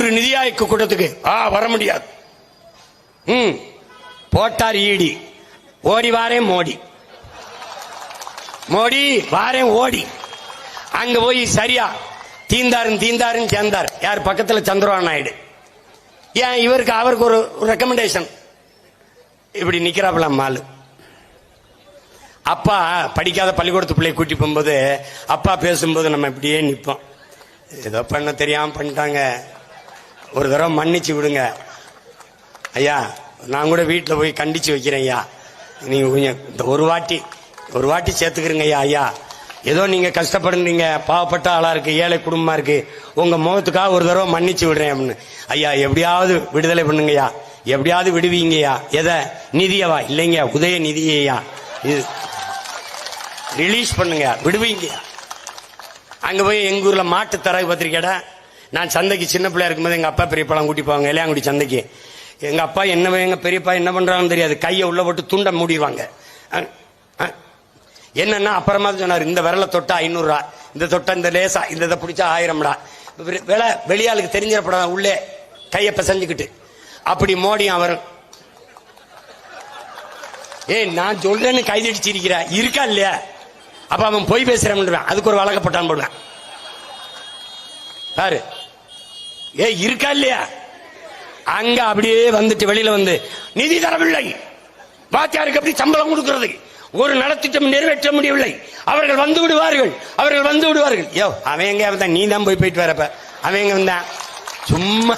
இவரு நிதி ஆயோக் கூட்டத்துக்கு வர முடியாது. போட்டார் ஈடி. ஓடி வாரேன் மோடி, மோடி வாரேன் ஓடி. அங்க போய் சரியா தீந்தாருன்னு சேர்ந்தார். யார் பக்கத்துல? சந்திரபாபு நாயுடு. ஏன் இவருக்கு அவருக்கு ஒரு ரெக்கமெண்டேஷன். இப்படி நிக்கிறாப்ல மாலு. அப்பா படிக்காத பள்ளிக்கூடத்து பிள்ளைய கூட்டி போகும்போது அப்பா பேசும்போது நம்ம இப்படியே நிற்போம். ஏதோ பண்ண தெரியாம பண்ணிட்டாங்க, ஒரு தடவை மன்னிச்சு விடுங்க ஐயா, நான் கூட வீட்டில் போய் கண்டிச்சு வைக்கிறேன் ஐயா, நீங்க கொஞ்சம் ஒரு வாட்டி சேர்த்துக்கிறீங்க ஐயா. ஐயா ஏதோ நீங்க கஷ்டப்படுறீங்க, பாவப்பட்ட ஆளா இருக்கு, ஏழை குடும்பமா இருக்கு, உங்க முகத்துக்காக ஒரு தடவை மன்னிச்சு விடுறேன் அப்படின்னு. ஐயா எப்படியாவது விடுதலை பண்ணுங்கய்யா, எப்படியாவது விடுவீங்கய்யா. எதை? நிதியவா? இல்லைங்க, உதய நிதியா, இது ரிலீஸ் பண்ணுங்க, விடுவீங்க. அங்க போய் எங்க ஊர்ல மாட்டு தரகு பத்திரிக்கைடா. நான் சந்தைக்கு சின்ன பிள்ளையா இருக்கும்போது எங்க அப்பா பெரியப்பாலாம் கூட்டி போவாங்க இளையாங்குடி சந்தைக்கு. எங்க அப்பா என்ன, எங்க பெரியப்பா என்ன பண்றாங்கன்னு தெரியாது, கையை உள்ள போட்டு துண்டை மூடிடுவாங்க. என்னன்னா அப்புறமா சொன்னார், இந்த விரலை தொட்டா 500 ரூபா, இந்த தொட்டா இந்த லேசா இந்த இதை பிடிச்சா 1000 ரூபா. விலை வெளியாளுக்கு தெரிஞ்சிடப்படாத, உள்ளே கையப்ப செஞ்சுக்கிட்டு அப்படி மோடி அவர். நான் சொல்றேன்னு கைதடிச்சிருக்கிற இருக்கா இல்லையா? அப்ப அவன் போய் பேசுறேன், அதுக்கு ஒரு வழக்க போட்டான் போடுவேன் பாரு. இருக்கா இல்லையா? அங்க அப்படியே வந்துட்டு வெளியில வந்து நிதி தரவில்லை, வாத்தியாருக்கு அப்படி சம்பளம் கொடுக்கிறது, ஒரு நலத்திட்டம் நிறைவேற்ற முடியவில்லை, அவர்கள் வந்து விடுவார்கள். யோ அவன் எங்க வந்தான்? நீ தான் போயிட்டு வரப்ப அவன் எங்க வந்தான்? சும்மா